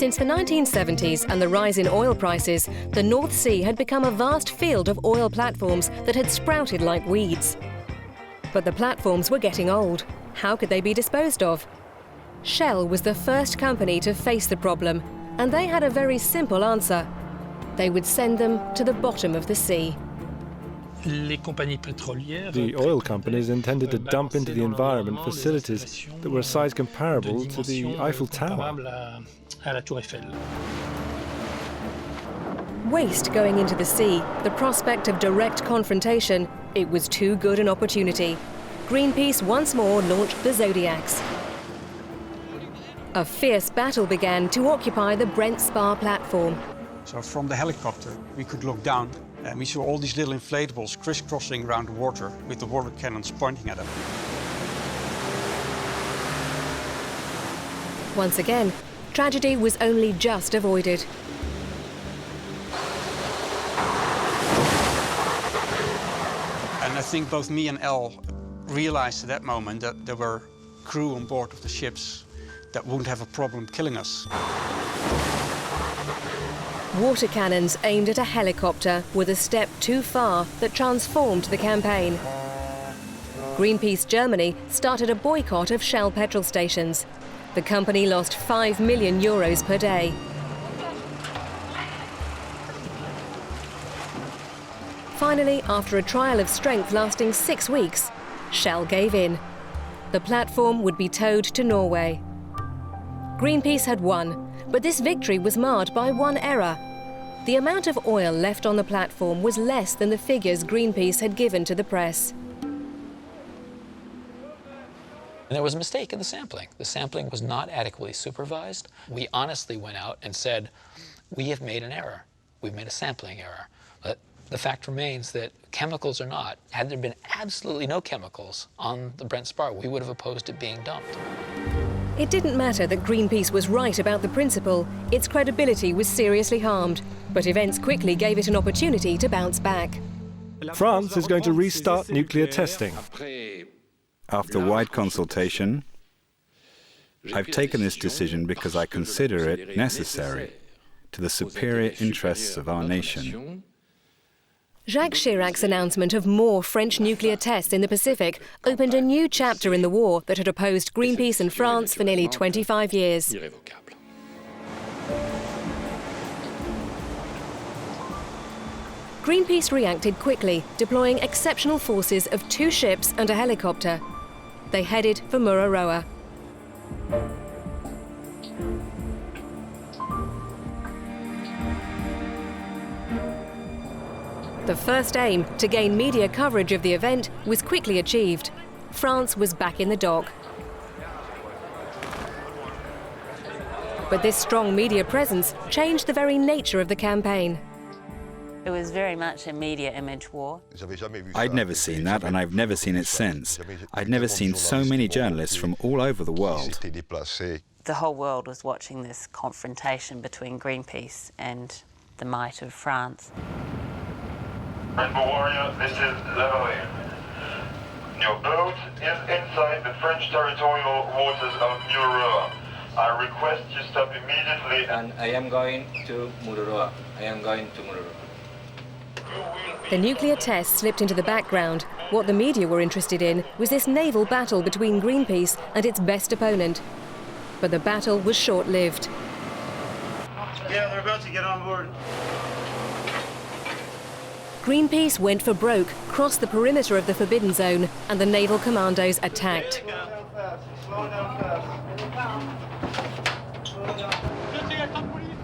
Since the 1970s and the rise in oil prices, the North Sea had become a vast field of oil platforms that had sprouted like weeds. But the platforms were getting old. How could they be disposed of? Shell was the first company to face the problem, and they had a very simple answer. They would send them to the bottom of the sea. The oil companies intended to dump into the environment facilities that were a size comparable to the Eiffel Tower. Waste going into the sea, the prospect of direct confrontation, it was too good an opportunity. Greenpeace once more launched the Zodiacs. A fierce battle began to occupy the Brent Spar platform. So from the helicopter, we could look down and we saw all these little inflatables crisscrossing around the water with the water cannons pointing at them. Once again, tragedy was only just avoided. And I think both me and Elle realized at that moment that there were crew on board of the ships that wouldn't have a problem killing us. Water cannons aimed at a helicopter were the step too far that transformed the campaign. Greenpeace Germany started a boycott of Shell petrol stations. The company lost €5 million per day. Finally, after a trial of strength lasting 6 weeks, Shell gave in. The platform would be towed to Norway. Greenpeace had won, but this victory was marred by one error. The amount of oil left on the platform was less than the figures Greenpeace had given to the press. And there was a mistake in the sampling. The sampling was not adequately supervised. We honestly went out and said, we have made an error. We've made a sampling error. But the fact remains that chemicals or not, had there been absolutely no chemicals on the Brent Spar, we would have opposed it being dumped. It didn't matter that Greenpeace was right about the principle. Its credibility was seriously harmed. But events quickly gave it an opportunity to bounce back. France is going to restart nuclear testing. After wide consultation, I've taken this decision because I consider it necessary to the superior interests of our nation. Jacques Chirac's announcement of more French nuclear tests in the Pacific opened a new chapter in the war that had opposed Greenpeace and France for nearly 25 years. Greenpeace reacted quickly, deploying exceptional forces of 2 ships and a helicopter. They headed for Mururoa. The first aim, to gain media coverage of the event, was quickly achieved. France was back in the dock. But this strong media presence changed the very nature of the campaign. It was very much a media image war. I'd never seen that, and I've never seen it since. I'd never seen so many journalists from all over the world. The whole world was watching this confrontation between Greenpeace and the might of France. Rainbow Warrior, this is Lestrade. Your boat is inside the French territorial waters of Mururoa. I request you stop immediately. And I am going to Mururoa. I am going to Mururoa. The nuclear test slipped into the background. What the media were interested in was this naval battle between Greenpeace and its best opponent. But the battle was short-lived. Yeah, they're about to get on board. Greenpeace went for broke, crossed the perimeter of the Forbidden Zone, and the naval commandos attacked.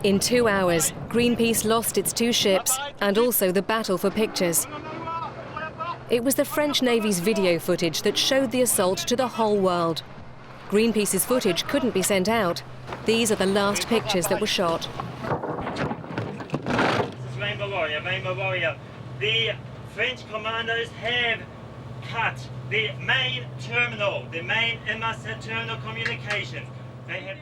In 2 hours, Greenpeace lost its 2 ships and also the battle for pictures. It was the French Navy's video footage that showed the assault to the whole world. Greenpeace's footage couldn't be sent out. These are the last pictures that were shot. This is Rainbow Warrior. The French commandos have cut the main terminal, the main MSC terminal communications.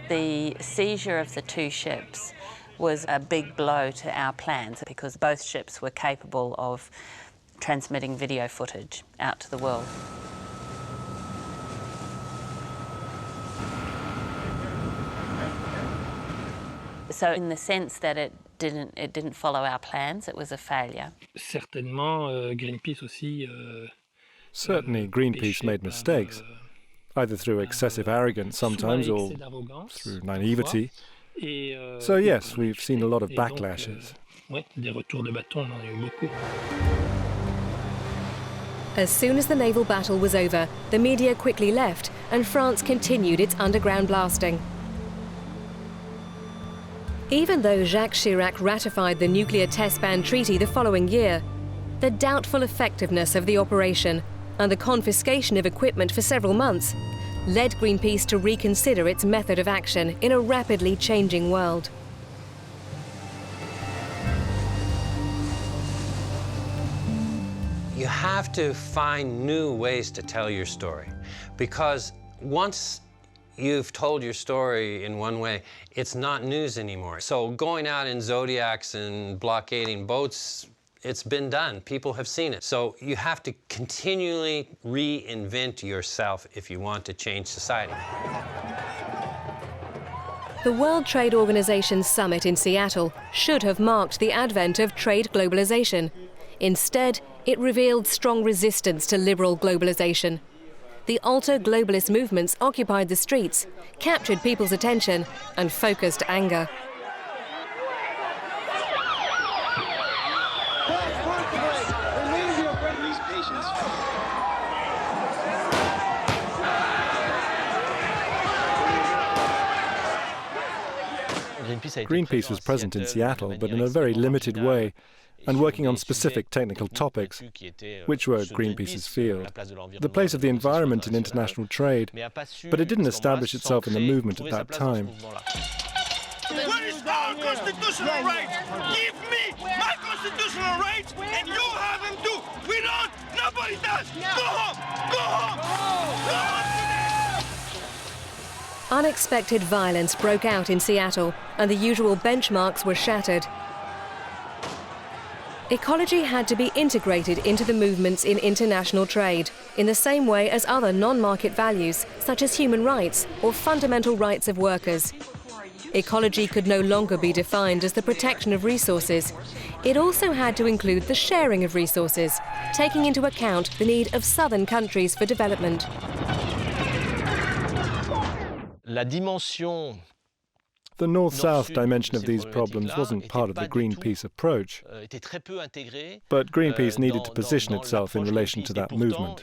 The seizure of the 2 ships was a big blow to our plans because both ships were capable of transmitting video footage out to the world. So in the sense that it didn't follow our plans, it was a failure. Certainement, Greenpeace aussi. Certainly, Greenpeace made mistakes, either through excessive arrogance sometimes or through naivety. So yes, we've seen a lot of backlashes. As soon as the naval battle was over, the media quickly left and France continued its underground blasting. Even though Jacques Chirac ratified the nuclear test ban treaty the following year, the doubtful effectiveness of the operation and the confiscation of equipment for several months led Greenpeace to reconsider its method of action in a rapidly changing world. You have to find new ways to tell your story, because once you've told your story in one way, it's not news anymore. So going out in Zodiacs and blockading boats, it's been done. People have seen it. So you have to continually reinvent yourself if you want to change society. The World Trade Organization's summit in Seattle should have marked the advent of trade globalization. Instead, it revealed strong resistance to liberal globalization. The ultra-globalist movements occupied the streets, captured people's attention, and focused anger. Greenpeace was present in Seattle, but in a very limited way, and working on specific technical topics, which were Greenpeace's field. The place of the environment in international trade, but it didn't establish itself in the movement at that time. Where is our constitutional rights? Give me my constitutional rights, and you have them too. We don't. Nobody does. Go home. Go home. Go home today. Unexpected violence broke out in Seattle, and the usual benchmarks were shattered. Ecology had to be integrated into the movements in international trade, in the same way as other non-market values, such as human rights or fundamental rights of workers. Ecology could no longer be defined as the protection of resources. It also had to include the sharing of resources, taking into account the need of southern countries for development. The north-south dimension of these problems wasn't part of the Greenpeace approach, but Greenpeace needed to position itself in relation to that movement.